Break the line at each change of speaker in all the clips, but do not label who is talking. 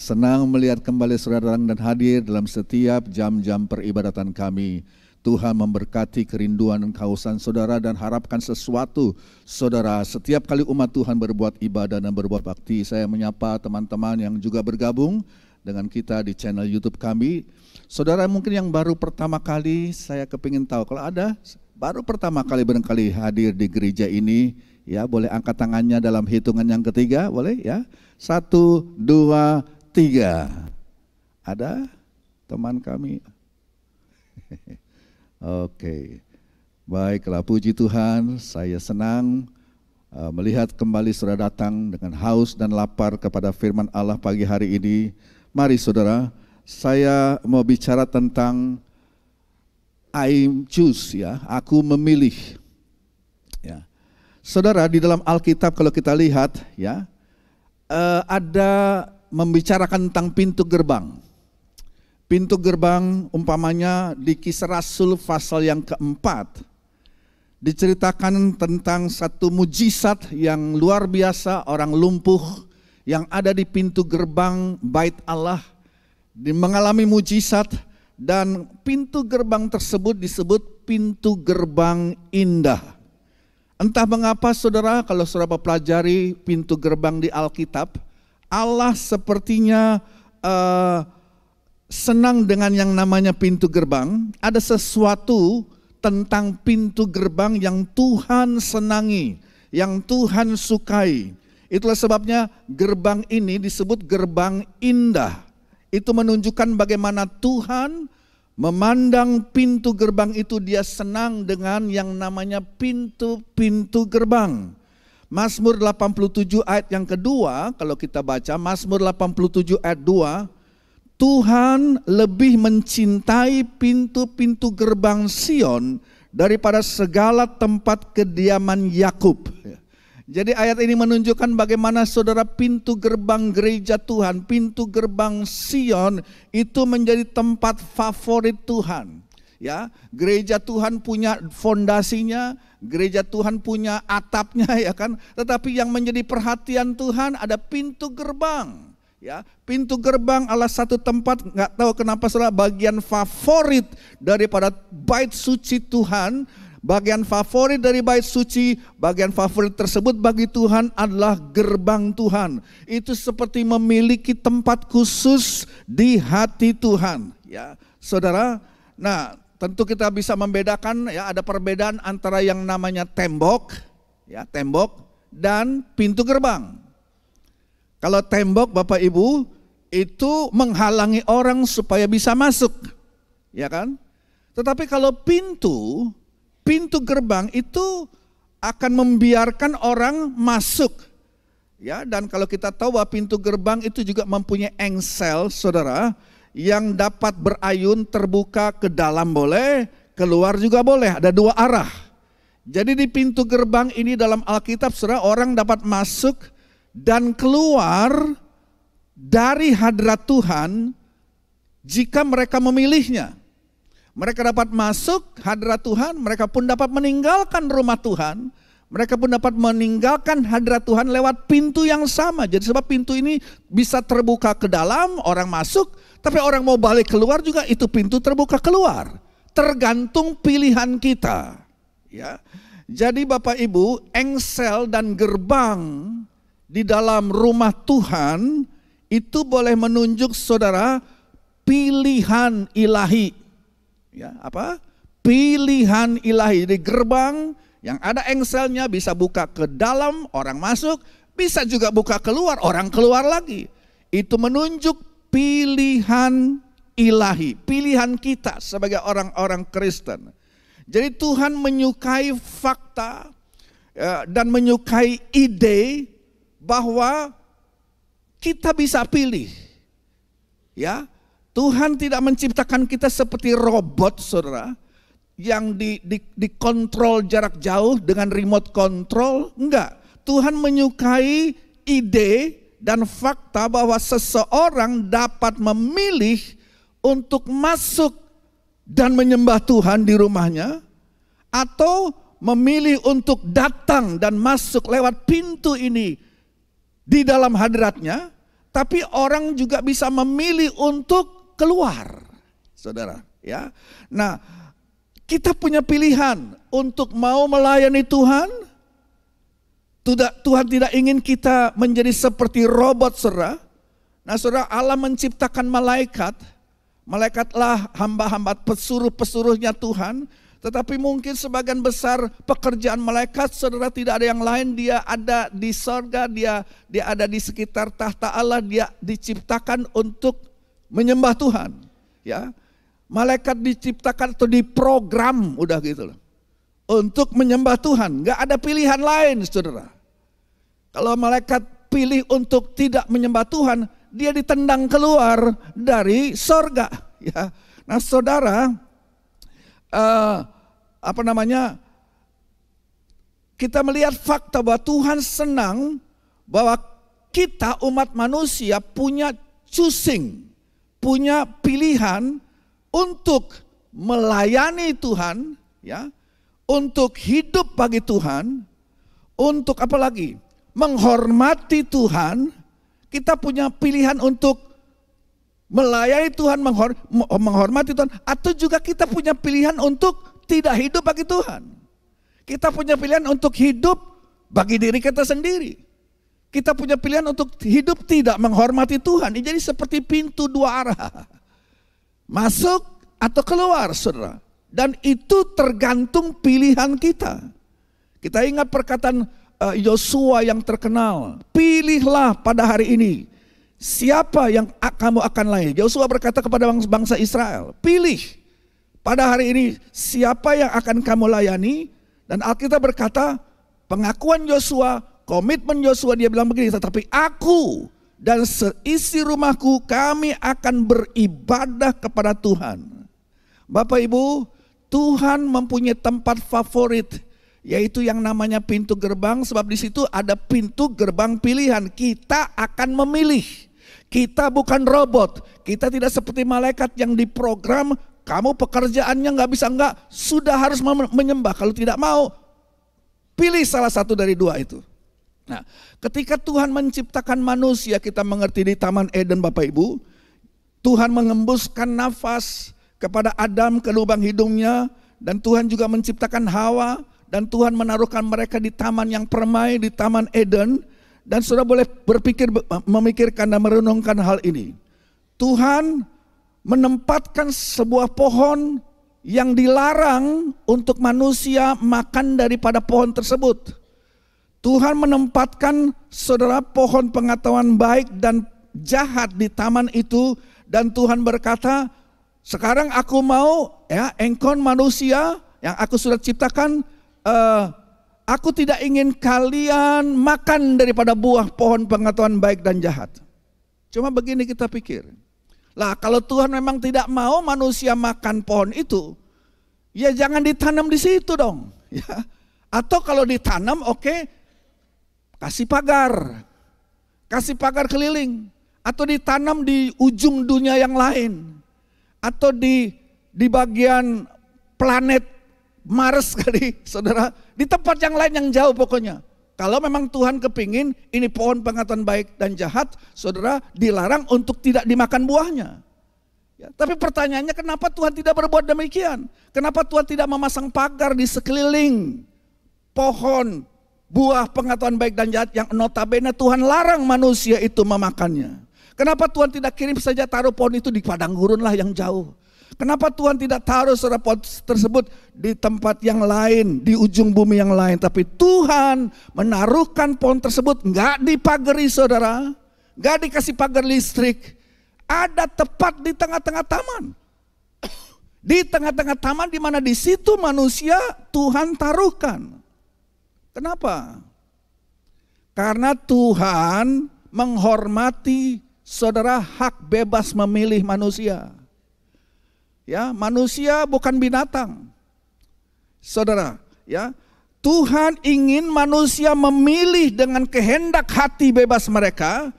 Senang melihat kembali saudara datang dan hadir dalam setiap jam-jam peribadatan kami. Tuhan memberkati kerinduan dan kehausan saudara dan harapkan sesuatu saudara. Setiap kali umat Tuhan berbuat ibadah dan berbuat bakti, saya menyapa teman-teman yang juga bergabung dengan kita di channel YouTube kami. Saudara mungkin yang baru pertama kali, saya kepingin tahu kalau ada baru pertama kali barangkali hadir di gereja ini, ya boleh angkat tangannya dalam hitungan yang ketiga, boleh ya? 1, 2, 3. Ada teman kami? Oke, baiklah, puji Tuhan, saya senang melihat kembali saudara datang dengan haus dan lapar kepada firman Allah pagi hari ini. Mari saudara, saya mau bicara tentang I choose, ya, aku memilih. Ya. Saudara, di dalam Alkitab kalau kita lihat, ya, ada membicarakan tentang pintu gerbang. Pintu gerbang umpamanya di Kisah Rasul pasal yang keempat diceritakan tentang satu mujizat yang luar biasa. Orang lumpuh yang ada di pintu gerbang bait Allah mengalami mujizat, dan pintu gerbang tersebut disebut pintu gerbang indah. Entah mengapa saudara, kalau saudara pelajari pintu gerbang di Alkitab, Allah sepertinya senang dengan yang namanya pintu gerbang. Ada sesuatu tentang pintu gerbang yang Tuhan senangi, yang Tuhan sukai. Itulah sebabnya gerbang ini disebut gerbang indah. Itu menunjukkan bagaimana Tuhan memandang pintu gerbang itu, dia senang dengan yang namanya pintu-pintu gerbang. Mazmur 87 ayat yang kedua, kalau kita baca Mazmur 87 ayat 2, Tuhan lebih mencintai pintu-pintu gerbang Sion daripada segala tempat kediaman Yakub. Jadi ayat ini menunjukkan bagaimana saudara pintu gerbang gereja Tuhan, pintu gerbang Sion itu menjadi tempat favorit Tuhan. Ya, gereja Tuhan punya fondasinya, gereja Tuhan punya atapnya, ya kan? Tetapi yang menjadi perhatian Tuhan ada pintu gerbang. Ya, pintu gerbang adalah satu tempat, nggak tahu kenapa saudara, bagian favorit daripada bait suci Tuhan. Bagian favorit dari bait suci, bagian favorit tersebut bagi Tuhan adalah gerbang Tuhan. Itu seperti memiliki tempat khusus di hati Tuhan. Ya, saudara. Nah, tentu kita bisa membedakan, ya, ada perbedaan antara yang namanya tembok, ya, tembok dan pintu gerbang. Kalau tembok Bapak Ibu itu menghalangi orang supaya bisa masuk, ya kan? Tetapi kalau pintu gerbang itu akan membiarkan orang masuk. Ya, dan kalau kita tahu bahwa pintu gerbang itu juga mempunyai engsel, saudara, yang dapat berayun terbuka ke dalam boleh, keluar juga boleh, ada dua arah. Jadi di pintu gerbang ini dalam Alkitab, saudara, orang dapat masuk dan keluar dari hadrat Tuhan jika mereka memilihnya. Mereka dapat masuk hadrat Tuhan, mereka pun dapat meninggalkan rumah Tuhan, mereka pun dapat meninggalkan hadrat Tuhan lewat pintu yang sama. Jadi sebab pintu ini bisa terbuka ke dalam, orang masuk, tapi orang mau balik keluar juga itu pintu terbuka keluar. Tergantung pilihan kita. Ya. Jadi Bapak Ibu, engsel dan gerbang di dalam rumah Tuhan itu boleh menunjuk saudara pilihan ilahi. Ya, apa? Pilihan ilahi. Di gerbang yang ada engselnya bisa buka ke dalam, orang masuk, bisa juga buka keluar, orang keluar lagi. Itu menunjuk pilihan ilahi, pilihan kita sebagai orang-orang Kristen. Jadi Tuhan menyukai fakta dan menyukai ide bahwa kita bisa pilih. Ya, Tuhan tidak menciptakan kita seperti robot, saudara, yang dikontrol jarak jauh dengan remote control. Enggak, Tuhan menyukai ide dan fakta bahwa seseorang dapat memilih untuk masuk dan menyembah Tuhan di rumahnya, atau memilih untuk datang dan masuk lewat pintu ini di dalam hadratnya, tapi orang juga bisa memilih untuk keluar, saudara. Ya, nah kita punya pilihan untuk mau melayani Tuhan. Tuhan tidak ingin kita menjadi seperti robot, saudara. Nah, saudara, Allah menciptakan malaikat. Malaikatlah hamba-hamba pesuruh-pesuruhnya Tuhan. Tetapi mungkin sebagian besar pekerjaan malaikat, saudara, tidak ada yang lain. Dia ada di sorga, dia ada di sekitar tahta Allah. Dia diciptakan untuk menyembah Tuhan. Ya, malaikat diciptakan atau diprogram, udah gitu loh, untuk menyembah Tuhan. Gak ada pilihan lain, saudara. Kalau malaikat pilih untuk tidak menyembah Tuhan, dia ditendang keluar dari sorga. Ya, nah saudara, kita melihat fakta bahwa Tuhan senang bahwa kita umat manusia punya choosing, punya pilihan untuk melayani Tuhan, ya, untuk hidup bagi Tuhan, untuk apa lagi? Menghormati Tuhan. Kita punya pilihan untuk melayani Tuhan, menghormati Tuhan, atau juga kita punya pilihan untuk tidak hidup bagi Tuhan. Kita punya pilihan untuk hidup bagi diri kita sendiri. Kita punya pilihan untuk hidup tidak menghormati Tuhan. Ini jadi seperti pintu dua arah. Masuk atau keluar, saudara. Dan itu tergantung pilihan kita. Kita ingat perkataan Yosua yang terkenal, pilihlah pada hari ini siapa yang kamu akan layani. Yosua berkata kepada bangsa Israel, pilih pada hari ini siapa yang akan kamu layani. Dan Alkitab berkata, pengakuan Yosua, komitmen Yosua, dia bilang begini, tetapi aku dan seisi rumahku kami akan beribadah kepada Tuhan. Bapak Ibu, Tuhan mempunyai tempat favorit, yaitu yang namanya pintu gerbang, sebab di situ ada pintu gerbang pilihan. Kita akan memilih. Kita bukan robot. Kita tidak seperti malaikat yang diprogram, kamu pekerjaannya nggak bisa enggak, sudah harus menyembah. Kalau tidak mau, pilih salah satu dari dua itu. Nah, ketika Tuhan menciptakan manusia, kita mengerti di Taman Eden, Bapak Ibu, Tuhan mengembuskan nafas kepada Adam ke lubang hidungnya, dan Tuhan juga menciptakan Hawa. Dan Tuhan menaruhkan mereka di taman yang permai, di Taman Eden. Dan saudara boleh memikirkan dan merenungkan hal ini. Tuhan menempatkan sebuah pohon yang dilarang untuk manusia makan daripada pohon tersebut. Tuhan menempatkan, saudara, pohon pengetahuan baik dan jahat di taman itu. Dan Tuhan berkata, sekarang aku mau, ya, engkau manusia yang aku sudah ciptakan, aku tidak ingin kalian makan daripada buah pohon pengetahuan baik dan jahat. Cuma begini kita pikir, lah kalau Tuhan memang tidak mau manusia makan pohon itu, ya jangan ditanam di situ dong. Ya. Atau kalau ditanam, oke, kasih pagar keliling, atau ditanam di ujung dunia yang lain, atau di bagian planet Mars kali, saudara, di tempat yang lain yang jauh pokoknya. Kalau memang Tuhan kepingin ini pohon pengetahuan baik dan jahat, saudara, dilarang untuk tidak dimakan buahnya. Ya, tapi pertanyaannya, kenapa Tuhan tidak berbuat demikian? Kenapa Tuhan tidak memasang pagar di sekeliling pohon buah pengetahuan baik dan jahat yang notabene Tuhan larang manusia itu memakannya? Kenapa Tuhan tidak kirim saja taruh pohon itu di padang gurun lah yang jauh? Kenapa Tuhan tidak taruh pohon tersebut di tempat yang lain, di ujung bumi yang lain? Tapi Tuhan menaruhkan pohon tersebut enggak dipagari, saudara, enggak dikasih pagar listrik, ada tepat di tengah-tengah taman. Di tengah-tengah taman di mana di situ manusia Tuhan taruhkan. Kenapa? Karena Tuhan menghormati, saudara, hak bebas memilih manusia. Ya, manusia bukan binatang. Saudara, ya, Tuhan ingin manusia memilih dengan kehendak hati bebas mereka,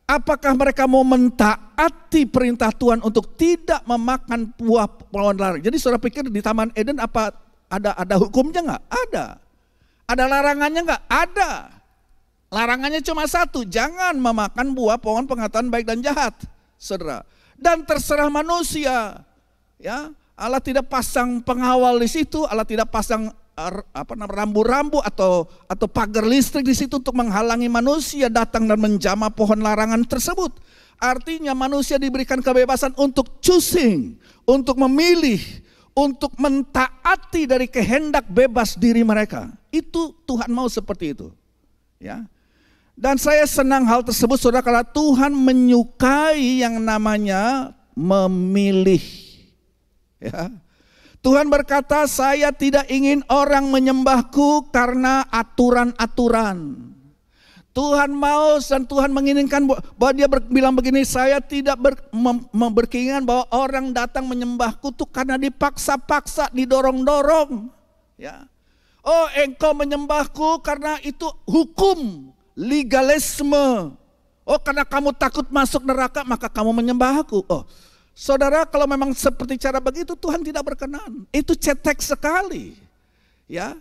apakah mereka mau mentaati perintah Tuhan untuk tidak memakan buah pohon larang. Jadi saudara pikir di Taman Eden apa ada hukumnya enggak? Ada. Ada larangannya enggak? Ada. Larangannya cuma satu, jangan memakan buah pohon pengetahuan baik dan jahat, saudara. Dan terserah manusia, ya. Allah tidak pasang pengawal di situ, Allah tidak pasang rambu-rambu atau pagar listrik di situ untuk menghalangi manusia datang dan menjamah pohon larangan tersebut. Artinya manusia diberikan kebebasan untuk choosing, untuk memilih, untuk mentaati dari kehendak bebas diri mereka. Itu Tuhan mau seperti itu, ya. Dan saya senang hal tersebut, saudara, karena Tuhan menyukai yang namanya memilih. Ya. Tuhan berkata, saya tidak ingin orang menyembahku karena aturan-aturan. Tuhan mau dan Tuhan menginginkan bahwa dia bilang begini, saya tidak berkeinginan bahwa orang datang menyembahku tuh karena dipaksa-paksa, didorong-dorong. Ya. Oh, engkau menyembahku karena itu hukum. Legalisme. Oh, karena kamu takut masuk neraka maka kamu menyembah aku. Oh, saudara, kalau memang seperti cara begitu Tuhan tidak berkenan. Itu cetek sekali. Ya.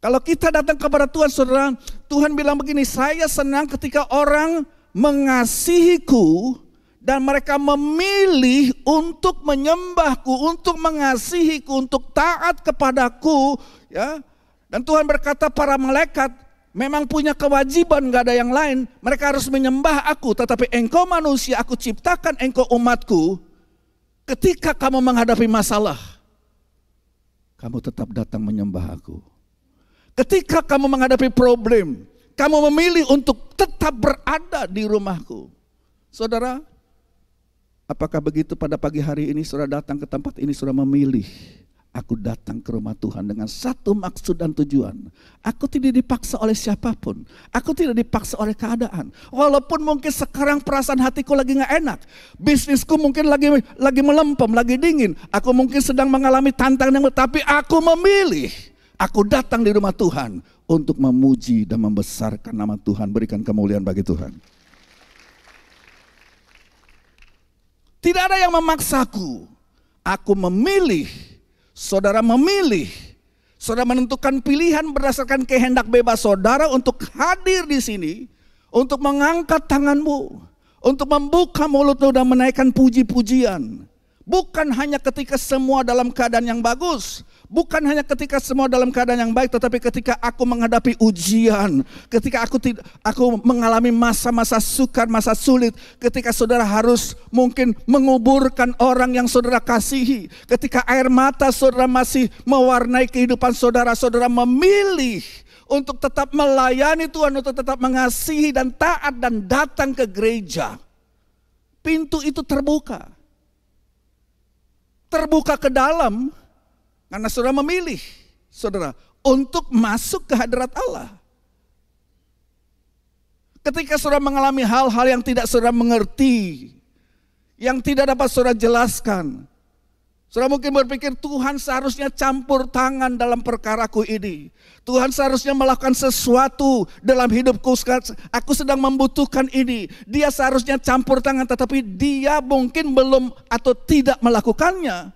Kalau kita datang kepada Tuhan, saudara, Tuhan bilang begini, saya senang ketika orang mengasihiku dan mereka memilih untuk menyembahku, untuk mengasihiku, untuk taat kepadaku, ya. Dan Tuhan berkata para malaikat memang punya kewajiban, gak ada yang lain. Mereka harus menyembah aku. Tetapi engkau manusia, aku ciptakan engkau umatku. Ketika kamu menghadapi masalah, kamu tetap datang menyembah aku. Ketika kamu menghadapi problem, kamu memilih untuk tetap berada di rumahku. Saudara, apakah begitu pada pagi hari ini saudara datang ke tempat ini, saudara memilih, aku datang ke rumah Tuhan dengan satu maksud dan tujuan. Aku tidak dipaksa oleh siapapun. Aku tidak dipaksa oleh keadaan. Walaupun mungkin sekarang perasaan hatiku lagi gak enak. Bisnisku mungkin lagi melempem, lagi dingin. Aku mungkin sedang mengalami tantangan yang tapi aku memilih. Aku datang di rumah Tuhan untuk memuji dan membesarkan nama Tuhan. Berikan kemuliaan bagi Tuhan. Tidak ada yang memaksaku. Aku memilih. Saudara memilih, saudara menentukan pilihan berdasarkan kehendak bebas saudara untuk hadir di sini, untuk mengangkat tanganmu, untuk membuka mulutmu dan menaikkan puji-pujian. Bukan hanya ketika semua dalam keadaan yang bagus, bukan hanya ketika semua dalam keadaan yang baik, tetapi ketika aku menghadapi ujian, ketika aku mengalami masa-masa sukar, masa sulit, ketika saudara harus mungkin menguburkan orang yang saudara kasihi, ketika air mata saudara masih mewarnai kehidupan saudara, saudara memilih untuk tetap melayani Tuhan, untuk tetap mengasihi dan taat dan datang ke gereja. Pintu itu terbuka ke dalam. Karena saudara memilih, saudara, untuk masuk ke hadirat Allah. Ketika saudara mengalami hal-hal yang tidak saudara mengerti, yang tidak dapat saudara jelaskan, saudara mungkin berpikir Tuhan seharusnya campur tangan dalam perkaraku ini. Tuhan seharusnya melakukan sesuatu dalam hidupku. Aku sedang membutuhkan ini. Dia seharusnya campur tangan, tetapi dia mungkin belum atau tidak melakukannya.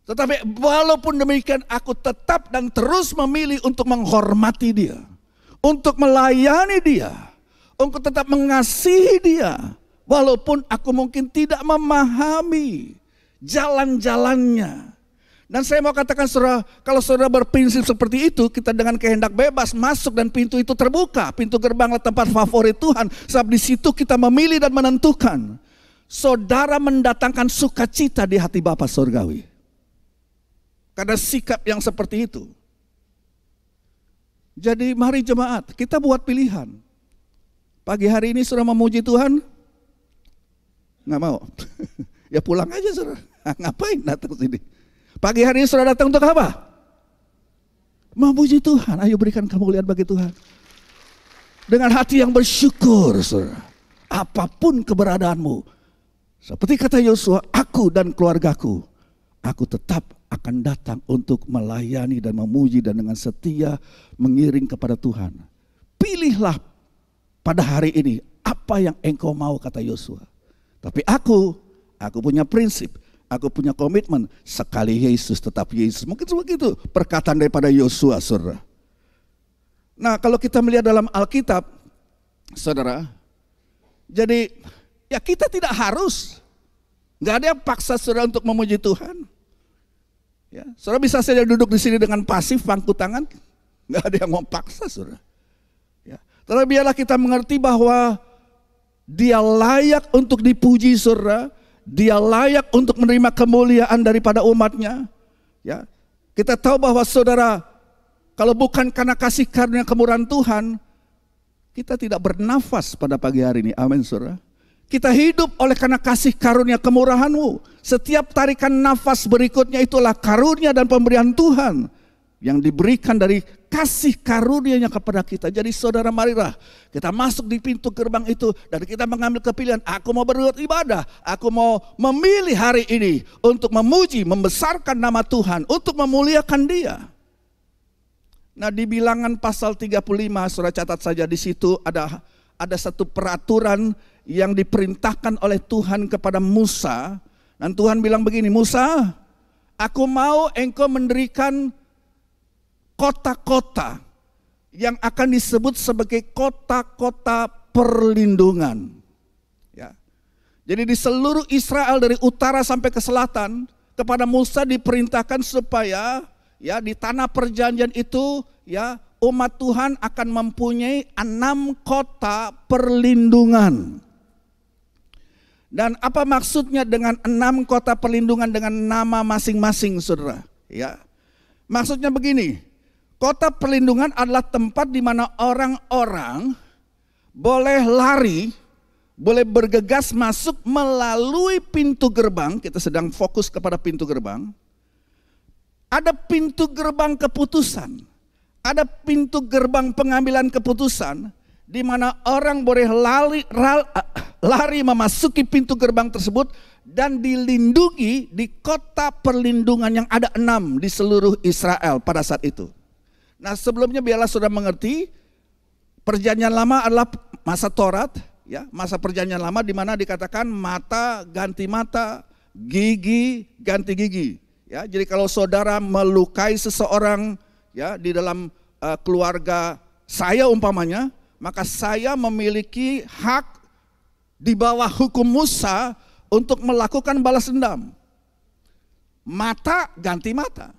Tetapi walaupun demikian aku tetap dan terus memilih untuk menghormati dia. Untuk melayani dia. Untuk tetap mengasihi dia. Walaupun aku mungkin tidak memahami jalan-jalannya. Dan saya mau katakan saudara, kalau saudara berprinsip seperti itu, kita dengan kehendak bebas masuk dan pintu itu terbuka. Pintu gerbanglah tempat favorit Tuhan. Sebab di situ kita memilih dan menentukan. Saudara mendatangkan sukacita di hati Bapa Surgawi. Karena sikap yang seperti itu. Jadi mari jemaat, kita buat pilihan. Pagi hari ini saudara memuji Tuhan? Nggak mau. Ya pulang aja saudara. Ngapain datang sini? Pagi hari ini saudara datang untuk apa? Memuji Tuhan. Ayo berikan kemuliaan bagi Tuhan. Dengan hati yang bersyukur saudara. Apapun keberadaanmu. Seperti kata Yosua, aku dan keluargaku, aku tetap akan datang untuk melayani dan memuji dan dengan setia mengiring kepada Tuhan. Pilihlah pada hari ini apa yang engkau mau, kata Yosua. Tapi aku punya prinsip, aku punya komitmen. Sekali Yesus tetap Yesus. Mungkin begitu perkataan daripada Yosua, saudara. Nah, kalau kita melihat dalam Alkitab, saudara, jadi ya kita tidak harus, nggak ada yang paksa saudara untuk memuji Tuhan. Ya, saudara bisa saja duduk di sini dengan pasif, pangku tangan, nggak ada yang mau paksa saudara. Ya, tapi biarlah kita mengerti bahwa Dia layak untuk dipuji saudara, Dia layak untuk menerima kemuliaan daripada umatnya. Ya, kita tahu bahwa saudara, kalau bukan karena kasih karunia kemurahan Tuhan, kita tidak bernafas pada pagi hari ini. Amin saudara. Kita hidup oleh karena kasih karunia kemurahan-Mu. Setiap tarikan nafas berikutnya itulah karunia dan pemberian Tuhan yang diberikan dari kasih karunia-Nya kepada kita. Jadi saudara, marilah kita masuk di pintu gerbang itu dan kita mengambil kepilihan. Aku mau berbuat ibadah, aku mau memilih hari ini untuk memuji, membesarkan nama Tuhan, untuk memuliakan Dia. Nah, di Bilangan pasal 35, saudara catat saja, di situ ada satu peraturan yang diperintahkan oleh Tuhan kepada Musa. Dan Tuhan bilang begini, Musa, aku mau engkau mendirikan kota-kota yang akan disebut sebagai kota-kota perlindungan. Ya. Jadi di seluruh Israel dari utara sampai ke selatan, kepada Musa diperintahkan supaya ya di tanah perjanjian itu ya umat Tuhan akan mempunyai 6 kota perlindungan. Dan apa maksudnya dengan 6 kota perlindungan dengan nama masing-masing saudara? Ya, maksudnya begini, kota perlindungan adalah tempat di mana orang-orang boleh lari, boleh bergegas masuk melalui pintu gerbang. Kita sedang fokus kepada pintu gerbang. Ada pintu gerbang keputusan, ada pintu gerbang pengambilan keputusan, di mana orang boleh lari memasuki pintu gerbang tersebut dan dilindungi di kota perlindungan yang ada 6 di seluruh Israel pada saat itu. Nah, sebelumnya biarlah saudara mengerti, perjanjian lama adalah masa Taurat, ya, masa perjanjian lama di mana dikatakan mata ganti mata, gigi ganti gigi. Ya, jadi kalau saudara melukai seseorang ya di dalam keluarga saya umpamanya, maka saya memiliki hak di bawah hukum Musa untuk melakukan balas dendam. Mata ganti mata.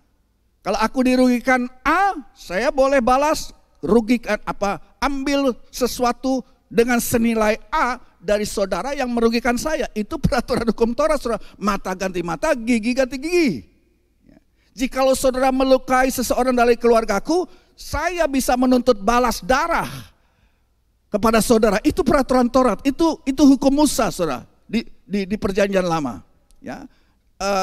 Kalau aku dirugikan A, saya boleh balas rugikan apa? Ambil sesuatu dengan senilai A dari saudara yang merugikan saya. Itu peraturan hukum Taurat, saudara. Mata ganti mata, gigi ganti gigi. Jikalau saudara melukai seseorang dari keluargaku, saya bisa menuntut balas darah kepada saudara. Itu peraturan Taurat, itu hukum Musa, saudara, di perjanjian lama. Ya,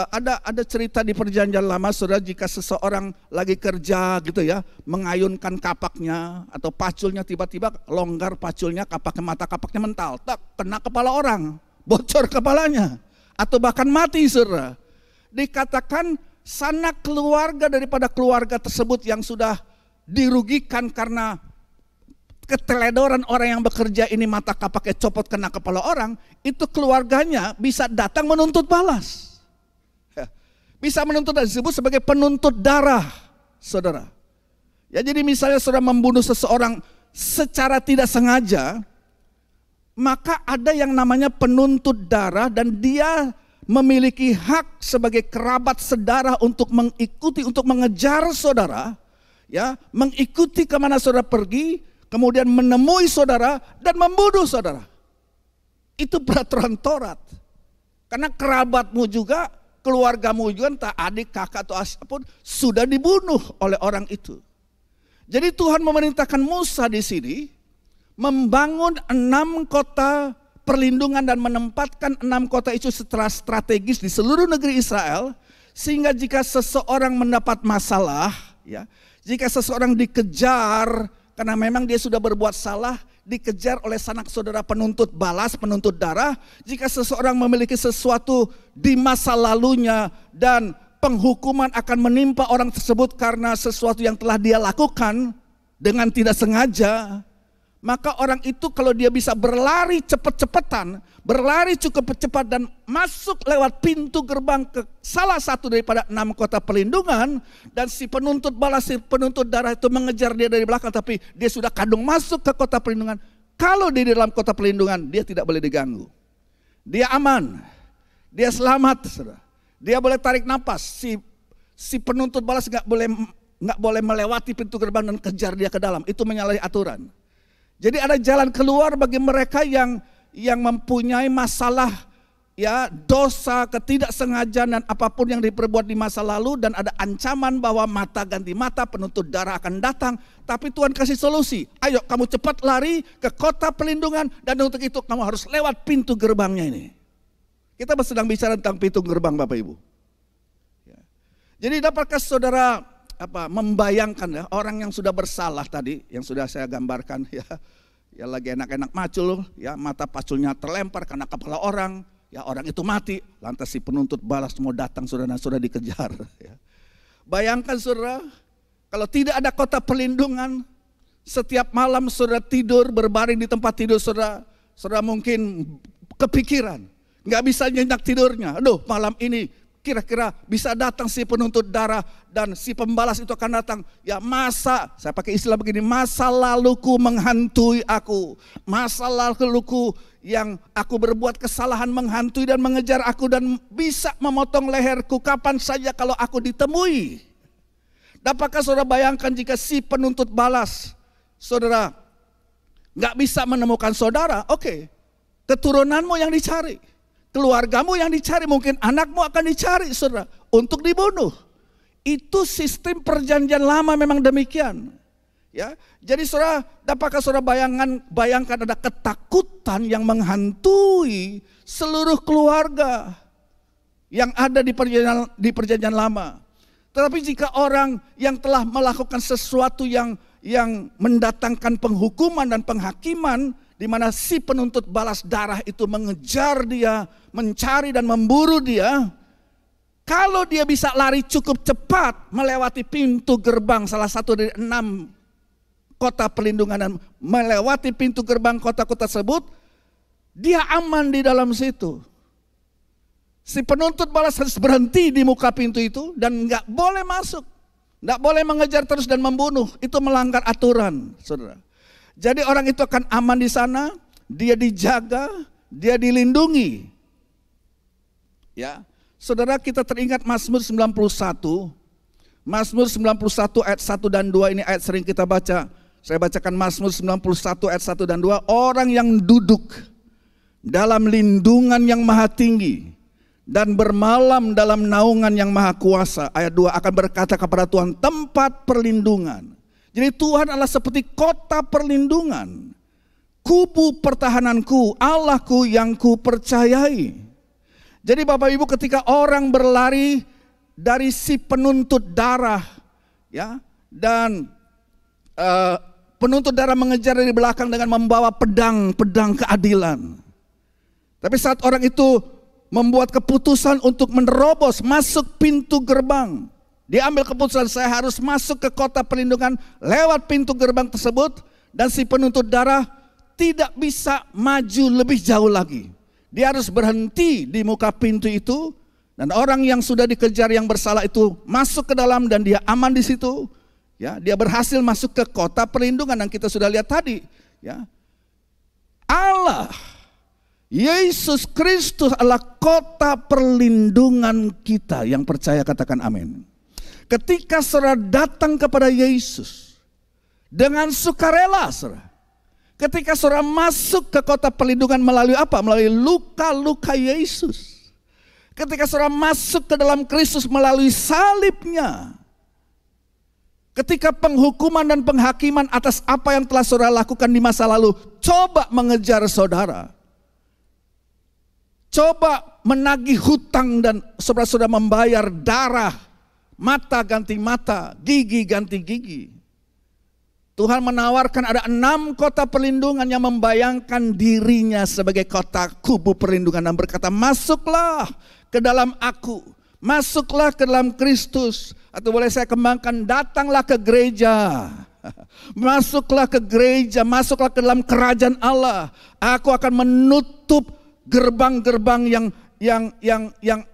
ada cerita di perjanjian lama, saudara, jika seseorang lagi kerja gitu ya, mengayunkan kapaknya atau paculnya, tiba-tiba longgar paculnya, mata kapaknya mental, tak kena kepala orang, bocor kepalanya, atau bahkan mati, saudara. Dikatakan sanak keluarga daripada keluarga tersebut yang sudah dirugikan karena keteledoran orang yang bekerja ini, mata kapaknya copot kena kepala orang, itu keluarganya bisa datang menuntut balas. Bisa menuntut, disebut sebagai penuntut darah, saudara. Ya, jadi misalnya saudara membunuh seseorang secara tidak sengaja, maka ada yang namanya penuntut darah dan dia memiliki hak sebagai kerabat sedarah untuk mengikuti, untuk mengejar saudara, ya, mengikuti kemana saudara pergi, kemudian menemui saudara dan membunuh saudara. Itu peraturan Taurat. Karena kerabatmu juga, keluargamu juga, entah adik, kakak atau apapun, sudah dibunuh oleh orang itu. Jadi Tuhan memerintahkan Musa di sini membangun 6 kota perlindungan dan menempatkan 6 kota itu secara strategis di seluruh negeri Israel, sehingga jika seseorang mendapat masalah, ya, jika seseorang dikejar karena memang dia sudah berbuat salah, dikejar oleh sanak saudara penuntut balas, penuntut darah, jika seseorang memiliki sesuatu di masa lalunya dan penghukuman akan menimpa orang tersebut karena sesuatu yang telah dia lakukan dengan tidak sengaja, maka orang itu kalau dia bisa berlari cepat-cepatan, berlari cukup cepat dan masuk lewat pintu gerbang ke salah satu daripada 6 kota perlindungan, dan si penuntut balas, si penuntut darah itu mengejar dia dari belakang, tapi dia sudah kadung masuk ke kota perlindungan. Kalau dia di dalam kota perlindungan, dia tidak boleh diganggu. Dia aman, dia selamat, saudara. Dia boleh tarik nafas. Si penuntut balas nggak boleh melewati pintu gerbang dan kejar dia ke dalam. Itu menyalahi aturan. Jadi ada jalan keluar bagi mereka yang mempunyai masalah, ya, dosa, ketidaksengajaan dan apapun yang diperbuat di masa lalu, dan ada ancaman bahwa mata ganti mata, penuntut darah akan datang. Tapi Tuhan kasih solusi. Ayo kamu cepat lari ke kota perlindungan, dan untuk itu kamu harus lewat pintu gerbangnya ini. Kita sedang bicara tentang pintu gerbang, Bapak Ibu. Ya. Jadi dapatkah saudara membayangkan, ya, orang yang sudah bersalah tadi, yang sudah saya gambarkan, ya lagi enak-enak macul, ya, mata paculnya terlempar karena kepala orang, ya, orang itu mati, lantas si penuntut balas mau datang, saudara, sudah dikejar. Ya. Bayangkan saudara, kalau tidak ada kota perlindungan, setiap malam saudara tidur, berbaring di tempat tidur saudara mungkin kepikiran, nggak bisa nyenyak tidurnya. Aduh, malam ini kira-kira bisa datang si penuntut darah dan si pembalas itu akan datang. Ya, saya pakai istilah begini, masa laluku menghantui aku. Masa laluku yang aku berbuat kesalahan menghantui dan mengejar aku dan bisa memotong leherku kapan saja kalau aku ditemui. Dapatkah saudara bayangkan jika si penuntut balas, saudara, nggak bisa menemukan saudara? Oke, keturunanmu yang dicari. Keluargamu yang dicari, mungkin anakmu akan dicari, saudara, untuk dibunuh. Itu sistem perjanjian lama memang demikian. Ya, jadi saudara, dapatkah saudara bayangkan ada ketakutan yang menghantui seluruh keluarga yang ada di perjanjian lama. Tetapi jika orang yang telah melakukan sesuatu yang mendatangkan penghukuman dan penghakiman, di mana si penuntut balas darah itu mengejar dia, mencari dan memburu dia, kalau dia bisa lari cukup cepat melewati pintu gerbang salah satu dari 6 kota perlindungan dan melewati pintu gerbang kota-kota tersebut, dia aman di dalam situ. Si penuntut balas harus berhenti di muka pintu itu dan nggak boleh masuk, nggak boleh mengejar terus dan membunuh. Itu melanggar aturan, saudara. Jadi orang itu akan aman di sana, dia dijaga, dia dilindungi. Ya, saudara, kita teringat Mazmur 91. Mazmur 91 ayat 1 dan 2 ini ayat sering kita baca. Saya bacakan Mazmur 91 ayat 1 dan 2. Orang yang duduk dalam lindungan yang maha tinggi dan bermalam dalam naungan yang maha kuasa, ayat 2, akan berkata kepada Tuhan, tempat perlindungan. Jadi Tuhan adalah seperti kota perlindungan, kubu pertahananku, Allahku yang ku percayai. Jadi Bapak Ibu, ketika orang berlari dari si penuntut darah, ya, dan penuntut darah mengejar dari belakang dengan membawa pedang keadilan. Tapi saat orang itu membuat keputusan untuk menerobos masuk pintu gerbang, dia ambil keputusan, saya harus masuk ke kota perlindungan lewat pintu gerbang tersebut, dan si penuntut darah tidak bisa maju lebih jauh lagi. Dia harus berhenti di muka pintu itu, dan orang yang sudah dikejar yang bersalah itu masuk ke dalam dan dia aman di situ. Ya, dia berhasil masuk ke kota perlindungan yang kita sudah lihat tadi. Ya, Allah, Yesus Kristus adalah kota perlindungan kita. Yang percaya katakan amin. Ketika saudara datang kepada Yesus dengan sukarela, saudara, ketika saudara masuk ke kota perlindungan melalui apa? Melalui luka-luka Yesus. Ketika saudara masuk ke dalam Kristus melalui salibnya. Ketika penghukuman dan penghakiman atas apa yang telah saudara lakukan di masa lalu coba mengejar saudara, coba menagih hutang dan saudara-saudara membayar darah, mata ganti mata, gigi ganti gigi. Tuhan menawarkan ada 6 kota perlindungan yang membayangkan dirinya sebagai kota kubu perlindungan dan berkata, masuklah ke dalam aku, masuklah ke dalam Kristus. Atau boleh saya kembangkan, datanglah ke gereja. Masuklah ke gereja, masuklah ke dalam kerajaan Allah. Aku akan menutup gerbang-gerbang yang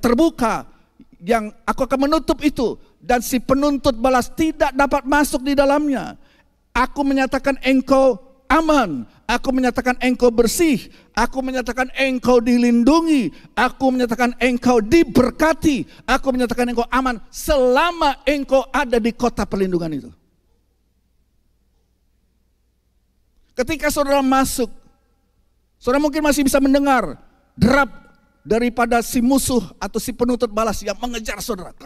terbuka, yang aku akan menutup itu, dan si penuntut balas tidak dapat masuk di dalamnya. Aku menyatakan engkau aman, aku menyatakan engkau bersih, aku menyatakan engkau dilindungi, aku menyatakan engkau diberkati, aku menyatakan engkau aman selama engkau ada di kota perlindungan itu. Ketika saudara masuk, saudara mungkin masih bisa mendengar derap daripada si musuh atau si penuntut balas yang mengejar saudara.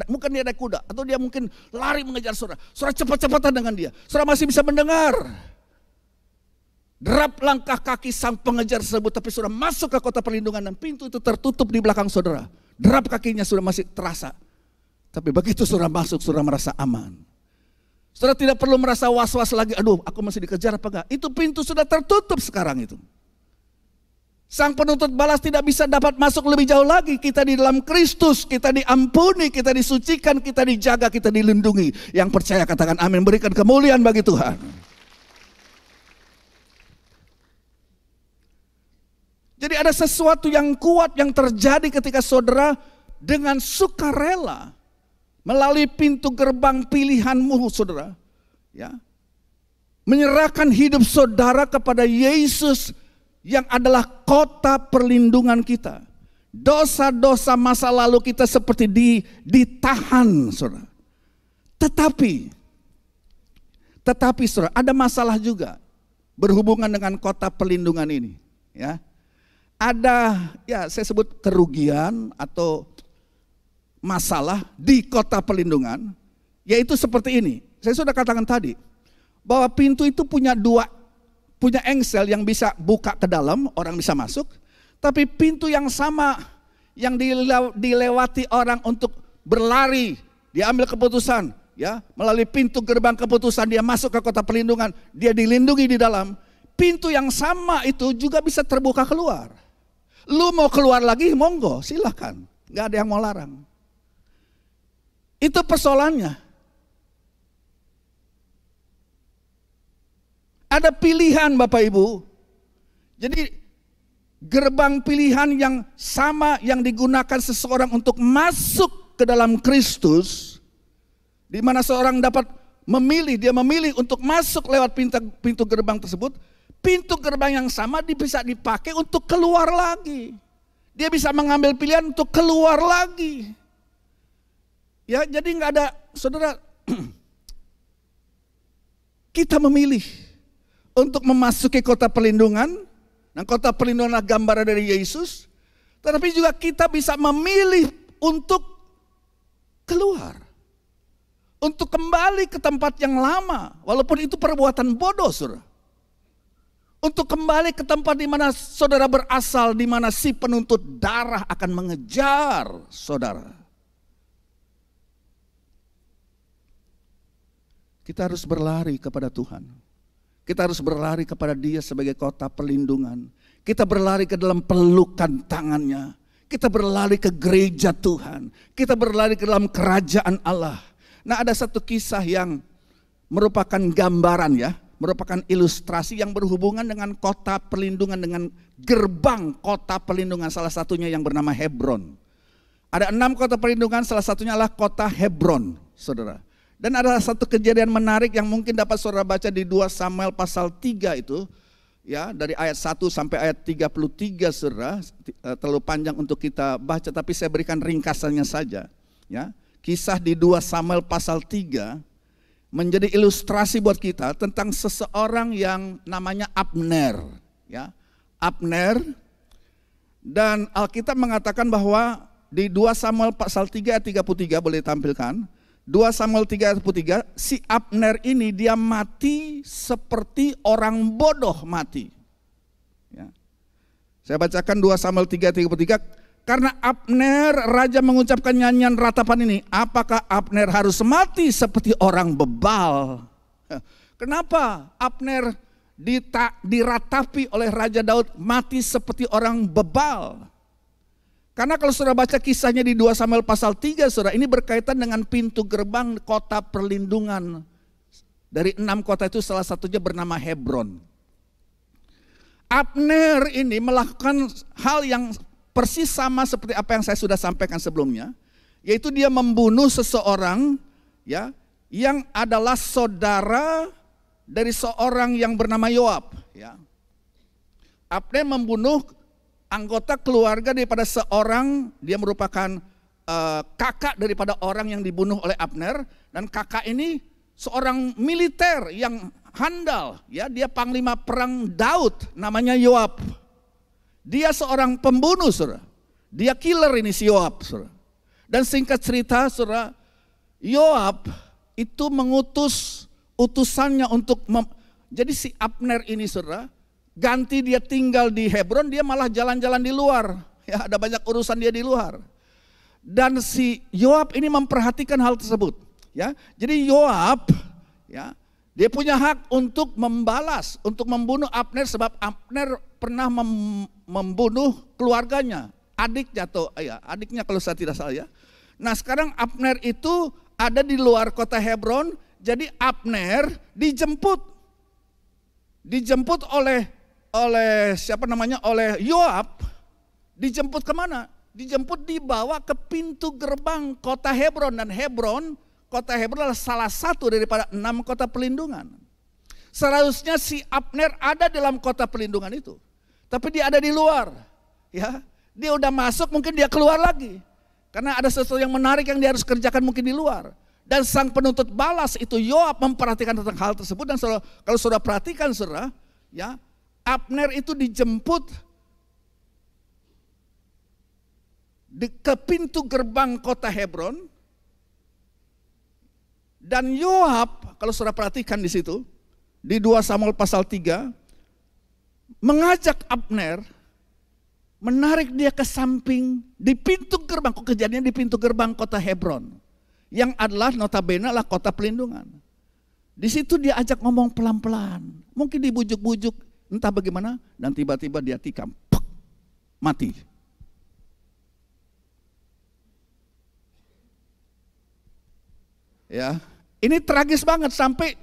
Mungkin dia ada kuda atau dia mungkin lari mengejar saudara. Saudara cepat-cepatan dengan dia. Saudara masih bisa mendengar derap langkah kaki sang pengejar tersebut, tapi saudara masuk ke kota perlindungan dan pintu itu tertutup di belakang saudara. Derap kakinya sudah masih terasa. Tapi begitu saudara masuk, saudara merasa aman. Saudara tidak perlu merasa was-was lagi, aduh aku masih dikejar apa enggak. Itu pintu sudah tertutup sekarang itu. Sang penuntut balas tidak bisa dapat masuk lebih jauh lagi. Kita di dalam Kristus, kita diampuni, kita disucikan, kita dijaga, kita dilindungi. Yang percaya katakan amin, berikan kemuliaan bagi Tuhan. Jadi ada sesuatu yang kuat yang terjadi ketika saudara dengan sukarela melalui pintu gerbang pilihanmu saudara, ya, menyerahkan hidup saudara kepada Yesus yang adalah kota perlindungan kita. Dosa-dosa masa lalu kita seperti ditahan saudara. Tetapi saudara, ada masalah juga berhubungan dengan kota perlindungan ini, ya. Ada, ya saya sebut kerugian atau masalah di kota perlindungan, yaitu seperti ini. Saya sudah katakan tadi bahwa pintu itu punya engsel yang bisa buka ke dalam, orang bisa masuk. Tapi pintu yang sama yang dilewati orang untuk berlari, dia ambil keputusan, ya, melalui pintu gerbang keputusan dia masuk ke kota perlindungan, dia dilindungi di dalam. Pintu yang sama itu juga bisa terbuka keluar. Lu mau keluar lagi, monggo, silakan, nggak ada yang mau larang. Itu persoalannya. Ada pilihan Bapak Ibu. Jadi gerbang pilihan yang sama yang digunakan seseorang untuk masuk ke dalam Kristus, di mana seorang dapat memilih, dia memilih untuk masuk lewat pintu gerbang tersebut. Pintu gerbang yang sama bisa dipakai untuk keluar lagi. Dia bisa mengambil pilihan untuk keluar lagi. Ya, jadi nggak ada, saudara, kita memilih untuk memasuki kota perlindungan. Nah, kota perlindungan adalah gambaran dari Yesus. Tetapi juga kita bisa memilih untuk keluar. Untuk kembali ke tempat yang lama. Walaupun itu perbuatan bodoh, saudara. Untuk kembali ke tempat di mana saudara berasal, di mana si penuntut darah akan mengejar saudara. Kita harus berlari kepada Tuhan. Kita harus berlari kepada Dia sebagai kota perlindungan. Kita berlari ke dalam pelukan tangannya. Kita berlari ke gereja Tuhan. Kita berlari ke dalam kerajaan Allah. Nah, ada satu kisah yang merupakan gambaran, ya, merupakan ilustrasi yang berhubungan dengan kota perlindungan, dengan gerbang kota perlindungan, salah satunya yang bernama Hebron. Ada 6 kota perlindungan, salah satunya adalah kota Hebron, saudara. Dan ada satu kejadian menarik yang mungkin dapat saudara baca di 2 Samuel pasal 3 itu, ya, dari ayat 1 sampai ayat 33, saudara. Terlalu panjang untuk kita baca, tapi saya berikan ringkasannya saja, ya. Kisah di 2 Samuel pasal 3 menjadi ilustrasi buat kita tentang seseorang yang namanya Abner, ya. Abner, dan Alkitab mengatakan bahwa di 2 Samuel pasal 3 ayat 33, boleh tampilkan. 2 Samuel 3 ayat 33, si Abner ini dia mati seperti orang bodoh mati. Ya. Saya bacakan 2 Samuel 3 ayat 33. Karena Abner, raja mengucapkan nyanyian ratapan ini, apakah Abner harus mati seperti orang bebal? Kenapa Abner diratapi oleh Raja Daud mati seperti orang bebal? Karena kalau saudara baca kisahnya di 2 Samuel pasal 3, saudara, ini berkaitan dengan pintu gerbang kota perlindungan Dari 6 kota itu salah satunya bernama Hebron. Abner ini melakukan hal yang persis sama seperti apa yang saya sudah sampaikan sebelumnya, yaitu dia membunuh seseorang ya yang adalah saudara dari seorang yang bernama Yoab ya. Abner membunuh anggota keluarga daripada seorang, dia merupakan kakak daripada orang yang dibunuh oleh Abner, dan kakak ini seorang militer yang handal ya, dia panglima perang Daud, namanya Yoab. Dia seorang pembunuh, saudara. Dia killer ini si Yoab, saudara. Dan singkat cerita, saudara, Yoab itu mengutus utusannya untuk jadi si Abner ini, saudara, ganti dia tinggal di Hebron, dia malah jalan-jalan di luar. Ya, ada banyak urusan dia di luar. Dan si Yoab ini memperhatikan hal tersebut. Ya, jadi Yoab, ya, dia punya hak untuk membalas, untuk membunuh Abner sebab Abner pernah membunuh keluarganya, adiknya atau ya, adiknya kalau saya tidak salah ya. Nah, sekarang Abner itu ada di luar kota Hebron, jadi Abner dijemput oleh siapa namanya? Oleh Yoab. Dijemput kemana? Dijemput dibawa ke pintu gerbang kota Hebron, dan kota Hebron adalah salah satu daripada 6 kota pelindungan. Seharusnya si Abner ada dalam kota pelindungan itu, tapi dia ada di luar. Ya, dia udah masuk, mungkin dia keluar lagi, karena ada sesuatu yang menarik yang dia harus kerjakan mungkin di luar. Dan sang penuntut balas itu Yoab memperhatikan tentang hal tersebut, dan kalau saudara perhatikan, saudara, ya, Abner itu dijemput ke pintu gerbang kota Hebron. Dan Yoab, kalau saudara perhatikan di situ, di 2 Samuel pasal 3, mengajak Abner, menarik dia ke samping di pintu gerbang, kejadiannya di pintu gerbang kota Hebron, yang adalah notabene adalah kota pelindungan. Di situ dia ajak ngomong pelan-pelan, mungkin dibujuk-bujuk, entah bagaimana, dan tiba-tiba dia tikam, mati. Ya, ini tragis banget sampai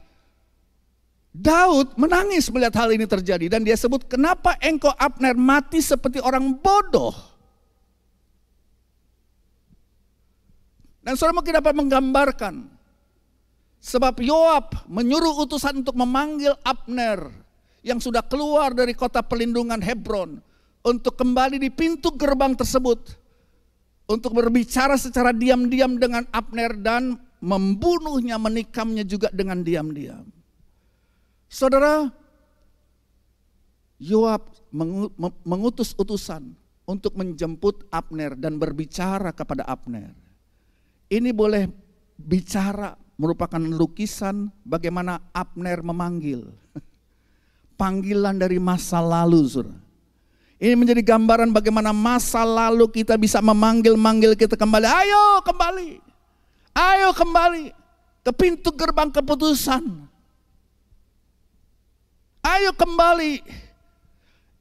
Daud menangis melihat hal ini terjadi, dan dia sebut, kenapa engkau Abner mati seperti orang bodoh? Dan saudara mungkin dapat menggambarkan, sebab Yoab menyuruh utusan untuk memanggil Abner yang sudah keluar dari kota pelindungan Hebron untuk kembali di pintu gerbang tersebut untuk berbicara secara diam-diam dengan Abner dan membunuhnya, menikamnya juga dengan diam-diam. Saudara, Yoab mengutus utusan untuk menjemput Abner dan berbicara kepada Abner. Ini boleh bicara, merupakan lukisan bagaimana Abner memanggil. Panggilan dari masa lalu, saudara. Ini menjadi gambaran bagaimana masa lalu kita bisa memanggil kita kembali. Ayo kembali. Ayo kembali ke pintu gerbang keputusan. Ayo kembali.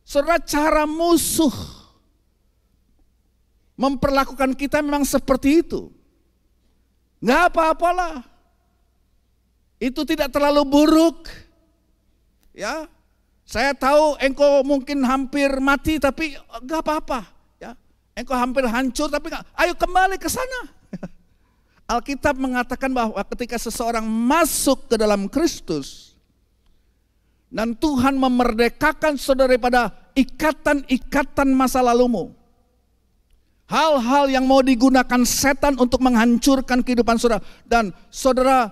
Saudara, cara musuh memperlakukan kita memang seperti itu. Gak apa-apalah. Itu tidak terlalu buruk. Ya, saya tahu engkau mungkin hampir mati, tapi gak apa-apa. Ya, engkau hampir hancur, tapi ayo kembali ke sana. Alkitab mengatakan bahwa ketika seseorang masuk ke dalam Kristus dan Tuhan memerdekakan saudara daripada ikatan-ikatan masa lalumu, hal-hal yang mau digunakan setan untuk menghancurkan kehidupan saudara, dan saudara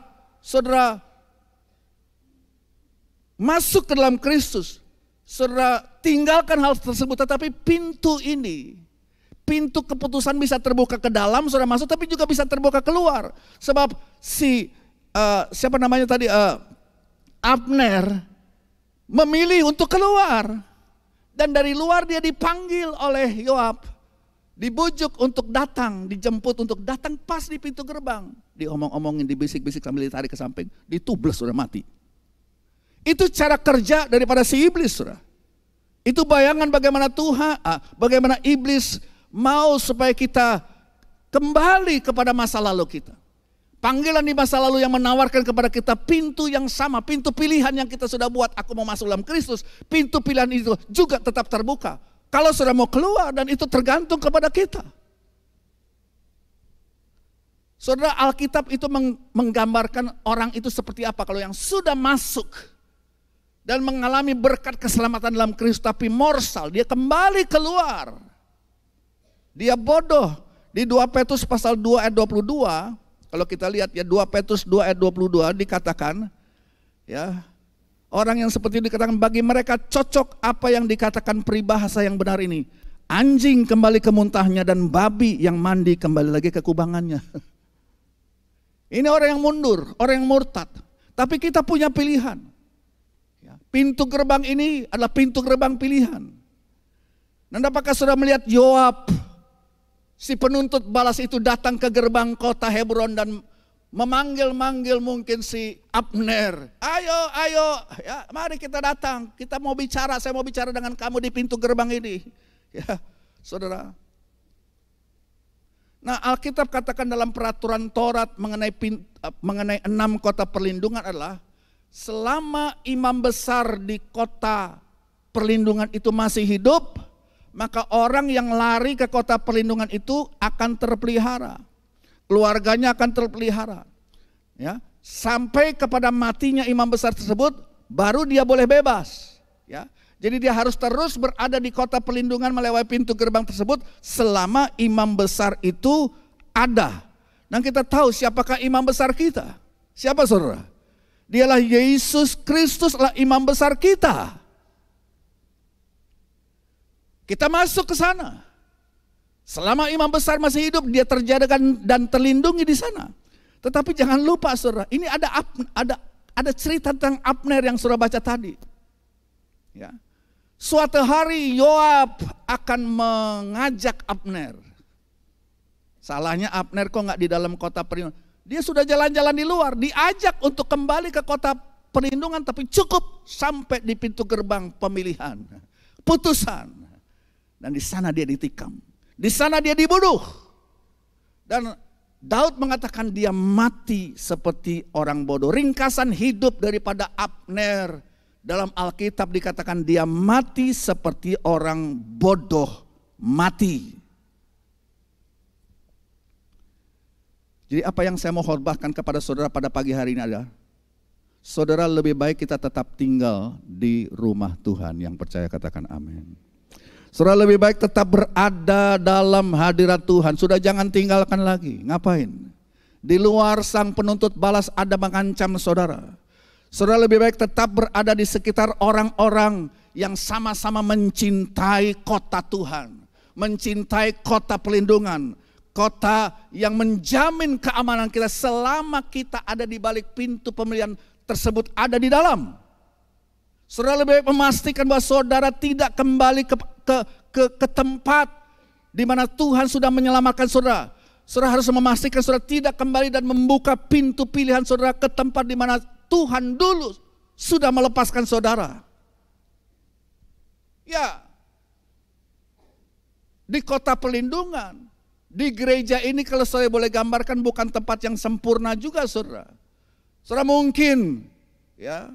masuk ke dalam Kristus, saudara tinggalkan hal tersebut, tetapi pintu keputusan bisa terbuka ke dalam, saudara masuk, tapi juga bisa terbuka keluar. Sebab Abner memilih untuk keluar, dan dari luar dia dipanggil oleh Yoab, dibujuk untuk datang, dijemput untuk datang pas di pintu gerbang, diomong-omongin, dibisik-bisik sambil ditarik ke samping, ditubles, sudah mati. Itu cara kerja daripada si iblis, saudara. Itu bayangan bagaimana iblis mau supaya kita kembali kepada masa lalu kita. Panggilan di masa lalu yang menawarkan kepada kita pintu yang sama, pintu pilihan yang kita sudah buat. Aku mau masuk dalam Kristus, pintu pilihan itu juga tetap terbuka. Kalau sudah mau keluar, dan itu tergantung kepada kita. Saudara, Alkitab itu menggambarkan orang itu seperti apa. Kalau yang sudah masuk dan mengalami berkat keselamatan dalam Kristus, tapi morsal, dia kembali keluar. Dia bodoh. Di 2 Petrus pasal 2 ayat 22, kalau kita lihat ya 2 Petrus 2 ayat 22 dikatakan, ya, orang yang seperti itu dikatakan, bagi mereka cocok apa yang dikatakan peribahasa yang benar ini. Anjing kembali ke muntahnya dan babi yang mandi kembali lagi ke kubangannya. Ini orang yang mundur, orang yang murtad. Tapi kita punya pilihan. Pintu gerbang ini adalah pintu gerbang pilihan. Dan apakah sudah melihat Yoab, si penuntut balas itu datang ke gerbang kota Hebron dan memanggil-manggil mungkin si Abner. Ayo, ya, mari kita datang. Kita mau bicara, saya mau bicara dengan kamu di pintu gerbang ini. Ya, saudara. Nah, Alkitab katakan dalam peraturan Taurat mengenai 6 kota perlindungan adalah, selama imam besar di kota perlindungan itu masih hidup, maka orang yang lari ke kota perlindungan itu akan terpelihara. Keluarganya akan terpelihara. Ya, sampai kepada matinya imam besar tersebut, baru dia boleh bebas. Ya. Jadi dia harus terus berada di kota perlindungan melewati pintu gerbang tersebut selama imam besar itu ada. Dan kita tahu siapakah imam besar kita. Siapa saudara? Dialah Yesus Kristus lah imam besar kita. Kita masuk ke sana. Selama imam besar masih hidup, dia terjadikan dan terlindungi di sana. Tetapi jangan lupa saudara, ini ada cerita tentang Abner yang saudara baca tadi. Ya. Suatu hari Yoab akan mengajak Abner. Salahnya Abner kok nggak di dalam kota perlindungan. Dia sudah jalan-jalan di luar, diajak untuk kembali ke kota perlindungan, tapi cukup sampai di pintu gerbang pemilihan, putusan. Dan di sana dia ditikam, di sana dia dibunuh. Dan Daud mengatakan dia mati seperti orang bodoh. Ringkasan hidup daripada Abner dalam Alkitab dikatakan dia mati seperti orang bodoh mati. Jadi apa yang saya mau khotbahkan kepada saudara pada pagi hari ini adalah, saudara, lebih baik kita tetap tinggal di rumah Tuhan. Yang percaya katakan amin. Saudara, lebih baik tetap berada dalam hadirat Tuhan. Sudah jangan tinggalkan lagi. Ngapain? Di luar sang penuntut balas ada mengancam saudara. Saudara, lebih baik tetap berada di sekitar orang-orang yang sama-sama mencintai kota Tuhan, mencintai kota perlindungan, kota yang menjamin keamanan kita selama kita ada di balik pintu pemilihan tersebut, ada di dalam. Saudara, lebih baik memastikan bahwa saudara tidak kembali ke tempat di mana Tuhan sudah menyelamatkan saudara. Saudara harus memastikan saudara tidak kembali dan membuka pintu pilihan saudara ke tempat di mana Tuhan dulu sudah melepaskan saudara. Ya, di kota perlindungan, di gereja ini kalau saya boleh gambarkan bukan tempat yang sempurna juga saudara. Saudara mungkin ya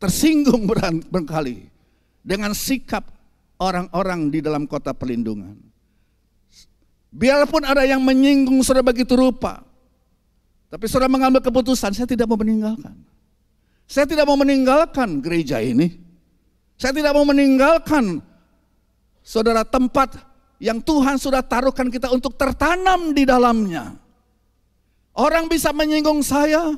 tersinggung berkali dengan sikap orang-orang di dalam kota perlindungan. Biarpun ada yang menyinggung saudara begitu rupa, tapi saudara mengambil keputusan, saya tidak mau meninggalkan. Saya tidak mau meninggalkan gereja ini. Saya tidak mau meninggalkan saudara tempat yang Tuhan sudah taruhkan kita untuk tertanam di dalamnya. Orang bisa menyinggung saya,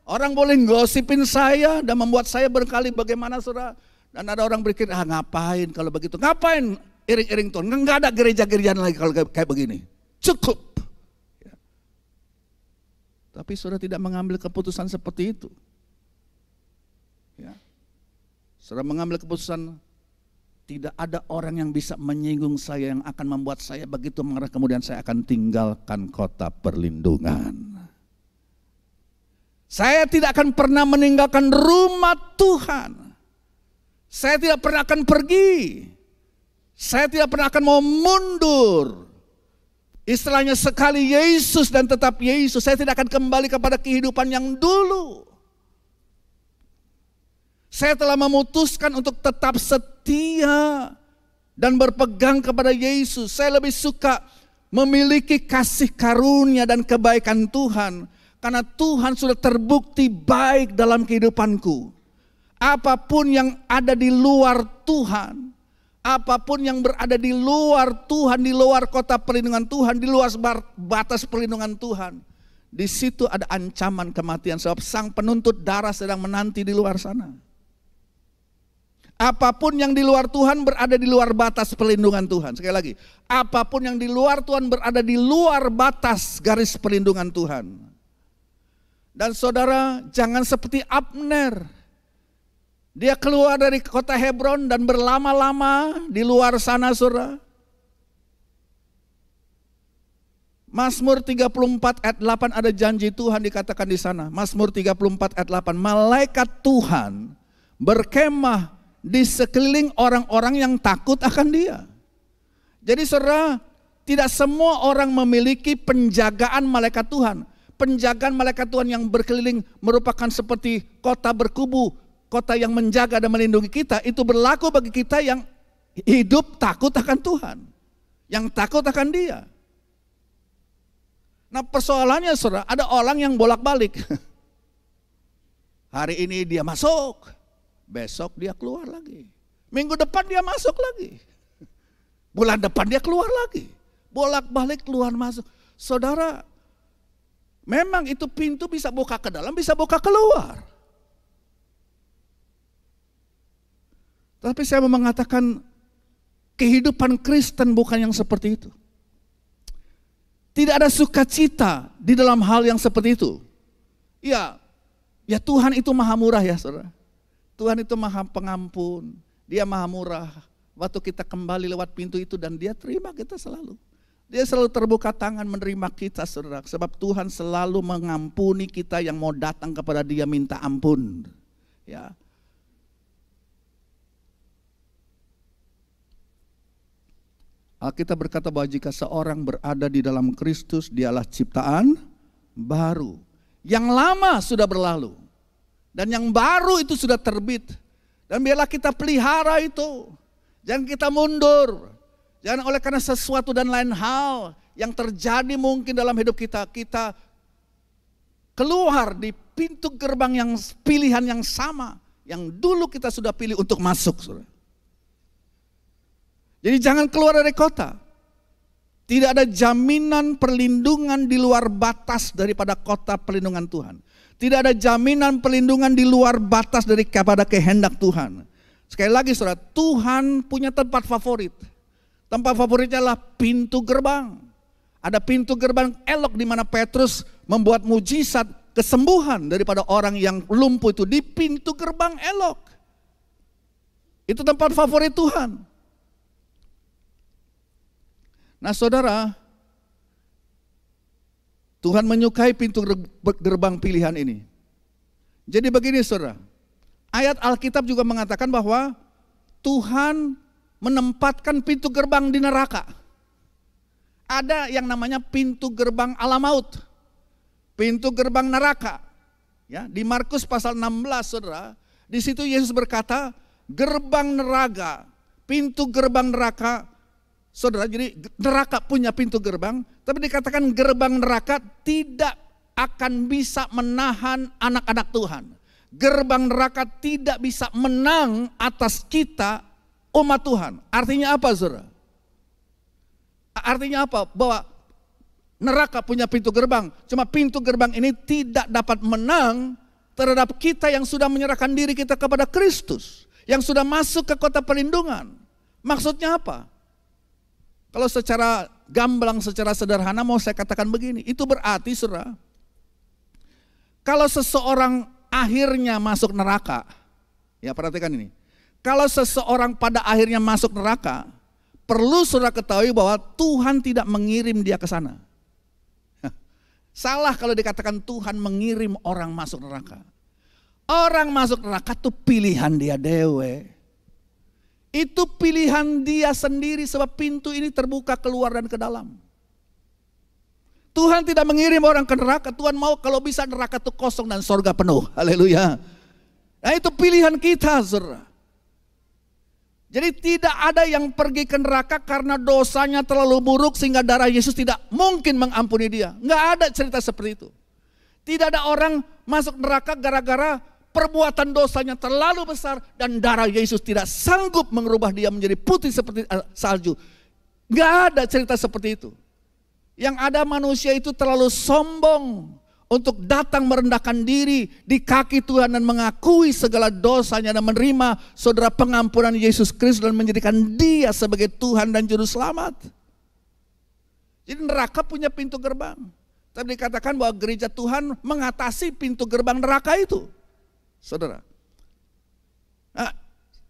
orang boleh gosipin saya dan membuat saya berkali bagaimana saudara. Dan ada orang berpikir, ngapain kalau begitu? Ngapain iring-iring Tuhan? Enggak ada gereja-gerejaan lagi kalau kayak begini. Cukup. Tapi saudara tidak mengambil keputusan seperti itu. Ya. Saudara mengambil keputusan, tidak ada orang yang bisa menyinggung saya yang akan membuat saya begitu mengerah, kemudian saya akan tinggalkan kota perlindungan. Saya tidak akan pernah meninggalkan rumah Tuhan. Saya tidak pernah akan pergi. Saya tidak pernah akan mau mundur. Istilahnya sekali Yesus dan tetap Yesus. Saya tidak akan kembali kepada kehidupan yang dulu. Saya telah memutuskan untuk tetap setia dan berpegang kepada Yesus. Saya lebih suka memiliki kasih karunia dan kebaikan Tuhan. Karena Tuhan sudah terbukti baik dalam kehidupanku. Apapun yang ada di luar Tuhan, apapun yang berada di luar Tuhan, di luar kota perlindungan Tuhan, di luar batas perlindungan Tuhan, di situ ada ancaman kematian sebab sang penuntut darah sedang menanti di luar sana. Apapun yang di luar Tuhan berada di luar batas perlindungan Tuhan. Sekali lagi, apapun yang di luar Tuhan berada di luar batas garis perlindungan Tuhan. Dan saudara, jangan seperti Abner. Dia keluar dari kota Hebron dan berlama-lama di luar sana, saudara. Mazmur 34 ayat 8 ada janji Tuhan dikatakan di sana. Mazmur 34 ayat 8, malaikat Tuhan berkemah di sekeliling orang-orang yang takut akan dia. Jadi saudara, tidak semua orang memiliki penjagaan malaikat Tuhan. Penjagaan malaikat Tuhan yang berkeliling merupakan seperti kota berkubu, kota yang menjaga dan melindungi kita. Itu berlaku bagi kita yang hidup takut akan Tuhan, yang takut akan Dia. Nah persoalannya saudara, ada orang yang bolak-balik. Hari ini dia masuk, besok dia keluar lagi. Minggu depan dia masuk lagi. Bulan depan dia keluar lagi. Bolak-balik keluar masuk. Saudara, memang itu pintu bisa buka ke dalam, bisa buka keluar. Tapi saya mau mengatakan kehidupan Kristen bukan yang seperti itu. Tidak ada sukacita di dalam hal yang seperti itu. Ya Tuhan itu maha murah ya saudara. Tuhan itu maha pengampun. Dia maha murah. Waktu kita kembali lewat pintu itu dan dia terima kita selalu. Dia selalu terbuka tangan menerima kita saudara. Sebab Tuhan selalu mengampuni kita yang mau datang kepada Dia minta ampun. Ya. Alkitab berkata bahwa jika seorang berada di dalam Kristus, dialah ciptaan baru. Yang lama sudah berlalu. Dan yang baru itu sudah terbit. Dan biarlah kita pelihara itu. Jangan kita mundur. Jangan oleh karena sesuatu dan lain hal yang terjadi mungkin dalam hidup kita. Kita keluar di pintu gerbang yang pilihan yang sama. Yang dulu kita sudah pilih untuk masuk. Saudara. Jadi jangan keluar dari kota. Tidak ada jaminan perlindungan di luar batas daripada kota perlindungan Tuhan. Tidak ada jaminan perlindungan di luar batas daripada kehendak Tuhan. Sekali lagi saudara, Tuhan punya tempat favorit. Tempat favoritnya adalah pintu gerbang. Ada pintu gerbang elok di mana Petrus membuat mujizat kesembuhan daripada orang yang lumpuh itu di pintu gerbang elok. Itu tempat favorit Tuhan. Nah saudara, Tuhan menyukai pintu gerbang pilihan ini. Jadi begini saudara, ayat Alkitab juga mengatakan bahwa Tuhan menempatkan pintu gerbang di neraka. Ada yang namanya pintu gerbang alam maut, pintu gerbang neraka. Ya, di Markus pasal 16 saudara, di situ Yesus berkata, gerbang neraka, pintu gerbang neraka. Saudara, jadi neraka punya pintu gerbang, tapi dikatakan gerbang neraka tidak akan bisa menahan anak-anak Tuhan. Gerbang neraka tidak bisa menang atas kita umat Tuhan. Artinya apa saudara? Artinya apa? Bahwa neraka punya pintu gerbang, cuma pintu gerbang ini tidak dapat menang terhadap kita yang sudah menyerahkan diri kita kepada Kristus. Yang sudah masuk ke kota perlindungan. Maksudnya apa? Kalau secara gamblang, secara sederhana mau saya katakan begini, itu berarti saudara, kalau seseorang akhirnya masuk neraka, ya perhatikan ini, kalau seseorang pada akhirnya masuk neraka, perlu saudara ketahui bahwa Tuhan tidak mengirim dia ke sana. Salah kalau dikatakan Tuhan mengirim orang masuk neraka. Orang masuk neraka itu pilihan dia dewe. Itu pilihan dia sendiri sebab pintu ini terbuka keluar dan ke dalam. Tuhan tidak mengirim orang ke neraka. Tuhan mau kalau bisa neraka itu kosong dan sorga penuh. Haleluya. Nah itu pilihan kita, saudara. Jadi tidak ada yang pergi ke neraka karena dosanya terlalu buruk sehingga darah Yesus tidak mungkin mengampuni dia. Nggak ada cerita seperti itu. Tidak ada orang masuk neraka gara-gara perbuatan dosanya terlalu besar dan darah Yesus tidak sanggup mengubah dia menjadi putih seperti salju. Nggak ada cerita seperti itu. Yang ada manusia itu terlalu sombong untuk datang merendahkan diri di kaki Tuhan dan mengakui segala dosanya dan menerima saudara pengampunan Yesus Kristus dan menjadikan dia sebagai Tuhan dan Juru Selamat. Jadi neraka punya pintu gerbang. Tapi dikatakan bahwa gereja Tuhan mengatasi pintu gerbang neraka itu. Saudara. Nah,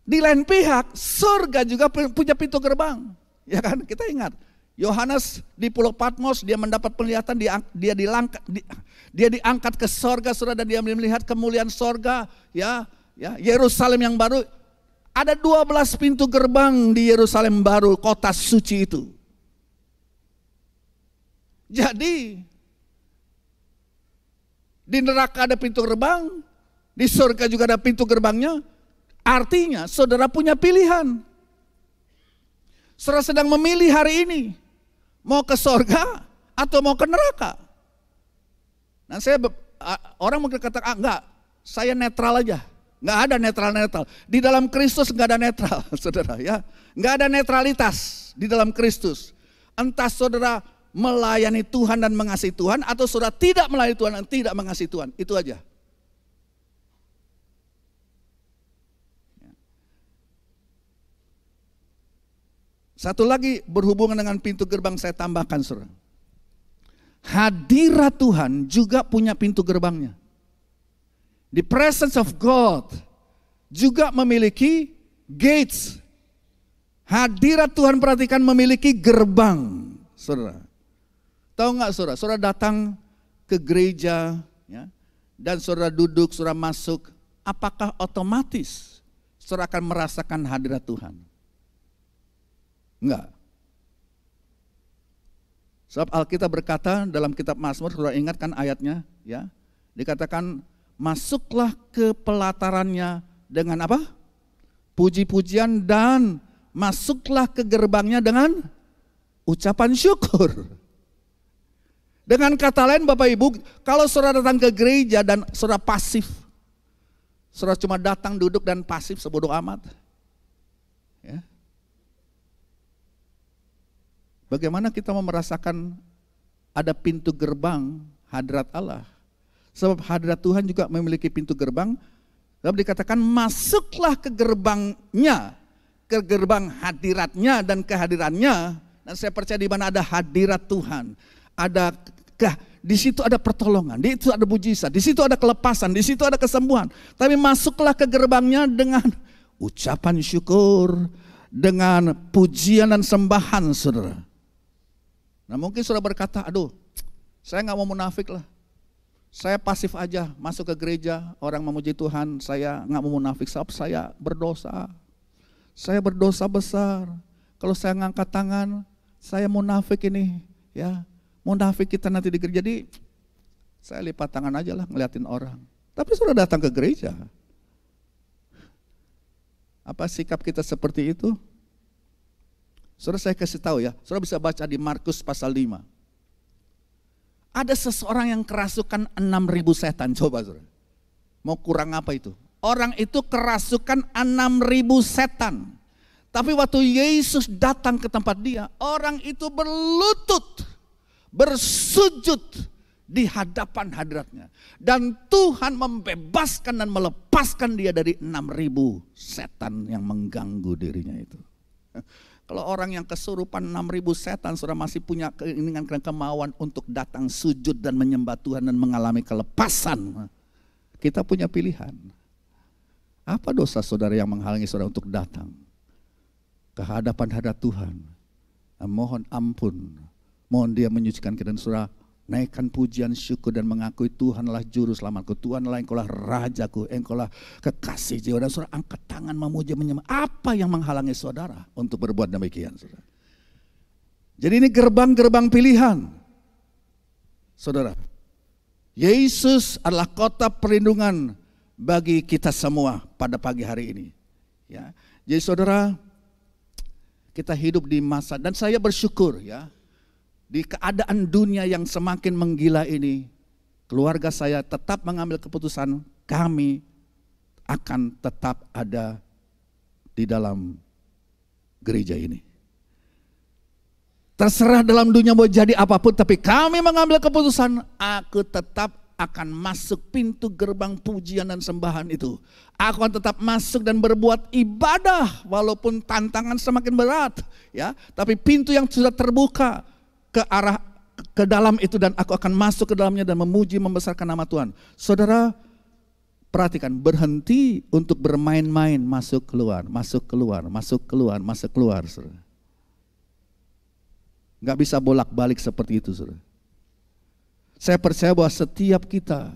di lain pihak surga juga punya pintu gerbang. Ya kan, kita ingat. Yohanes di Pulau Patmos dia mendapat penglihatan, dia diangkat ke sorga, saudara, dan dia melihat kemuliaan sorga, ya Yerusalem yang baru. Ada 12 pintu gerbang di Yerusalem baru, kota suci itu. Jadi di neraka ada pintu gerbang, di surga juga ada pintu gerbangnya. Artinya saudara punya pilihan. Saudara sedang memilih hari ini. Mau ke sorga atau mau ke neraka. Nah orang mungkin katakan, enggak, saya netral aja. Enggak ada netral-netral. Di dalam Kristus enggak ada netral, saudara ya. Enggak ada netralitas di dalam Kristus. Entah saudara melayani Tuhan dan mengasihi Tuhan, atau saudara tidak melayani Tuhan dan tidak mengasihi Tuhan. Itu aja. Satu lagi berhubungan dengan pintu gerbang saya tambahkan, saudara. Hadirat Tuhan juga punya pintu gerbangnya. The presence of God juga memiliki gates. Hadirat Tuhan, perhatikan, memiliki gerbang, saudara. Tahu nggak saudara? Saudara datang ke gereja, ya, dan saudara duduk, saudara masuk. Apakah otomatis saudara akan merasakan hadirat Tuhan? Enggak. Sebab Alkitab berkata dalam kitab Mazmur, saudara ingatkan ayatnya, ya. Dikatakan masuklah ke pelatarannya dengan apa? Puji-pujian, dan masuklah ke gerbangnya dengan ucapan syukur. Dengan kata lain Bapak Ibu, kalau saudara datang ke gereja dan saudara pasif, saudara cuma datang duduk dan pasif sebodoh amat. Ya. Bagaimana kita mau merasakan ada pintu gerbang hadirat Allah? Sebab hadirat Tuhan juga memiliki pintu gerbang. Sebab dikatakan masuklah ke gerbangnya, ke gerbang hadiratnya dan kehadirannya. Dan saya percaya di mana ada hadirat Tuhan, ada di situ ada pertolongan, di situ ada mujizat, di situ ada kelepasan, di situ ada kesembuhan. Tapi masuklah ke gerbangnya dengan ucapan syukur, dengan pujian dan sembahan, saudara. Nah mungkin saudara berkata, aduh saya gak mau munafik lah. Saya pasif aja masuk ke gereja, orang memuji Tuhan, saya gak mau munafik sebab saya berdosa. Saya berdosa besar. Kalau saya ngangkat tangan, saya munafik ini, ya. Munafik kita nanti di gereja. Jadi saya lipat tangan aja lah ngeliatin orang. Tapi saudara datang ke gereja. Apa sikap kita seperti itu? Saudara saya kasih tahu ya, saudara bisa baca di Markus pasal 5. Ada seseorang yang kerasukan 6.000 setan, coba saudara. Mau kurang apa itu? Orang itu kerasukan 6.000 setan. Tapi waktu Yesus datang ke tempat dia, orang itu berlutut, bersujud di hadapan hadiratnya. Dan Tuhan membebaskan dan melepaskan dia dari 6.000 setan yang mengganggu dirinya itu. Kalau orang yang kesurupan 6.000 setan sudah masih punya keinginan dan kemauan untuk datang sujud dan menyembah Tuhan dan mengalami kelepasan, kita punya pilihan. Apa dosa saudara yang menghalangi saudara untuk datang ke hadapan hadirat Tuhan? Mohon ampun, mohon dia menyucikan kita, dan saudara naikkan pujian syukur dan mengakui Tuhanlah juru selamatku, Tuhanlah engkaulah rajaku, engkaulah kekasih jiwa. Dan saudara angkat tangan memuji menyembah. Apa yang menghalangi saudara untuk berbuat demikian, saudara? Jadi ini gerbang-gerbang pilihan. Saudara, Yesus adalah kota perlindungan bagi kita semua pada pagi hari ini. Ya, jadi saudara, kita hidup di masa, dan saya bersyukur ya, di keadaan dunia yang semakin menggila ini, keluarga saya tetap mengambil keputusan, kami akan tetap ada di dalam gereja ini. Terserah dalam dunia mau jadi apapun, tapi kami mengambil keputusan, aku tetap akan masuk pintu gerbang pujian dan sembahan itu. Aku akan tetap masuk dan berbuat ibadah walaupun tantangan semakin berat, ya. Tapi pintu yang sudah terbuka ke arah ke dalam itu, dan aku akan masuk ke dalamnya dan memuji membesarkan nama Tuhan. Saudara, perhatikan, berhenti untuk bermain-main, masuk keluar, masuk keluar, masuk keluar, masuk keluar, saudara. Gak bisa bolak-balik seperti itu, saudara. Saya percaya bahwa setiap kita,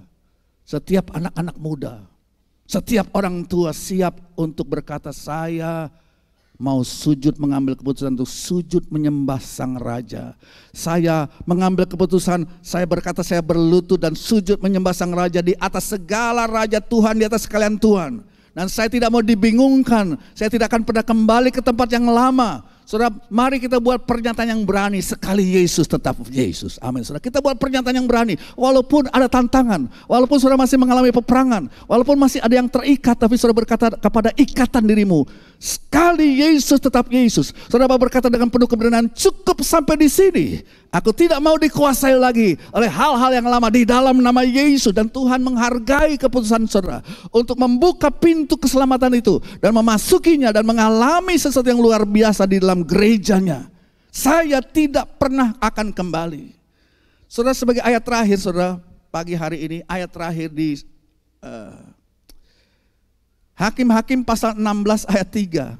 setiap anak-anak muda, setiap orang tua siap untuk berkata, saya mau sujud, mengambil keputusan untuk sujud menyembah Sang Raja. Saya mengambil keputusan, saya berkata saya berlutut dan sujud menyembah Sang Raja di atas segala raja Tuhan, di atas sekalian Tuhan. Dan saya tidak mau dibingungkan, saya tidak akan pernah kembali ke tempat yang lama. Saudara, mari kita buat pernyataan yang berani, sekali Yesus tetap Yesus. Amin. Saudara, kita buat pernyataan yang berani, walaupun ada tantangan, walaupun saudara masih mengalami peperangan, walaupun masih ada yang terikat, tapi saudara berkata kepada ikatan dirimu, sekali Yesus tetap Yesus. Saudara berkata dengan penuh keberanian, cukup sampai di sini. Aku tidak mau dikuasai lagi oleh hal-hal yang lama, di dalam nama Yesus. Dan Tuhan menghargai keputusan saudara untuk membuka pintu keselamatan itu dan memasukinya dan mengalami sesuatu yang luar biasa di dalam gerejanya. Saya tidak pernah akan kembali. Saudara, sebagai ayat terakhir saudara, pagi hari ini ayat terakhir di Hakim-Hakim pasal 16 ayat 3.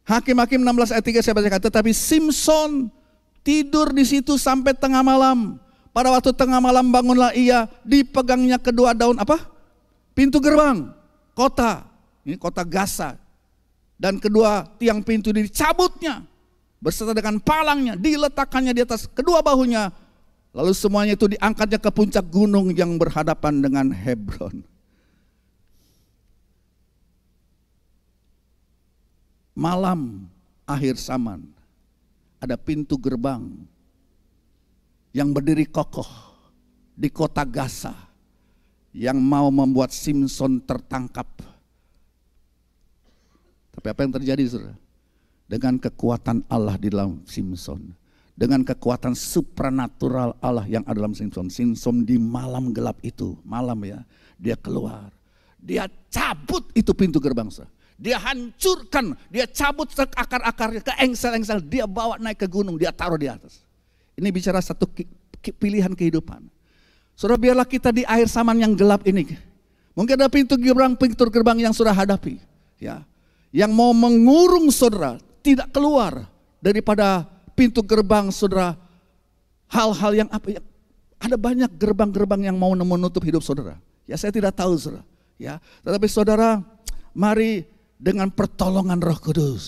Hakim-Hakim 16 ayat 3 saya bacakan. Tetapi Simson tidur di situ sampai tengah malam. Pada waktu tengah malam bangunlah ia, dipegangnya kedua daun apa? Pintu gerbang kota. Ini kota Gaza. Dan kedua tiang pintu dicabutnya beserta dengan palangnya, diletakkannya di atas kedua bahunya. Lalu semuanya itu diangkatnya ke puncak gunung yang berhadapan dengan Hebron. Malam akhir zaman, ada pintu gerbang yang berdiri kokoh di kota Gaza yang mau membuat Simson tertangkap. Tapi apa yang terjadi, saudara? Dengan kekuatan Allah di dalam Simson, dengan kekuatan supranatural Allah yang ada dalam Simson, Simson di malam gelap itu, malam ya, dia keluar, dia cabut itu pintu gerbang, saudara. Dia hancurkan, dia cabut akar-akarnya ke engsel-engsel, dia bawa naik ke gunung, dia taruh di atas. Ini bicara satu pilihan kehidupan. Saudara, biarlah kita di akhir zaman yang gelap ini, mungkin ada pintu gerbang yang sudah hadapi, ya, yang mau mengurung saudara tidak keluar daripada pintu gerbang saudara. Hal-hal yang apa ya? Ada banyak gerbang-gerbang yang mau menutup hidup saudara. Ya, saya tidak tahu saudara. Ya, tetapi saudara, mari dengan pertolongan Roh Kudus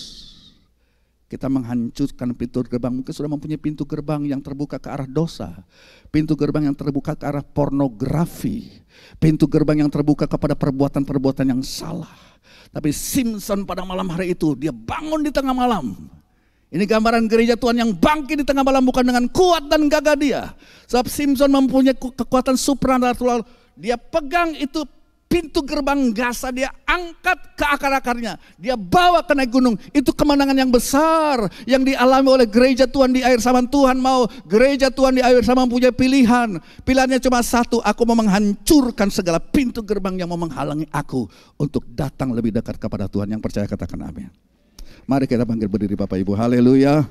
kita menghancurkan pintu gerbang. Mungkin sudah mempunyai pintu gerbang yang terbuka ke arah dosa, pintu gerbang yang terbuka ke arah pornografi, pintu gerbang yang terbuka kepada perbuatan-perbuatan yang salah. Tapi Simson pada malam hari itu dia bangun di tengah malam. Ini gambaran gereja Tuhan yang bangkit di tengah malam, bukan dengan kuat dan gagah dia. Sebab Simson mempunyai kekuatan supranatural. Dia pegang itu pintu gerbang Gaza, dia angkat ke akar-akarnya, dia bawa ke naik gunung. Itu kemenangan yang besar yang dialami oleh gereja Tuhan di akhir zaman. Tuhan mau gereja Tuhan di akhir zaman punya pilihan. Pilihannya cuma satu, aku mau menghancurkan segala pintu gerbang yang mau menghalangi aku untuk datang lebih dekat kepada Tuhan. Yang percaya katakan amin. Mari kita panggil berdiri Bapak Ibu. Haleluya.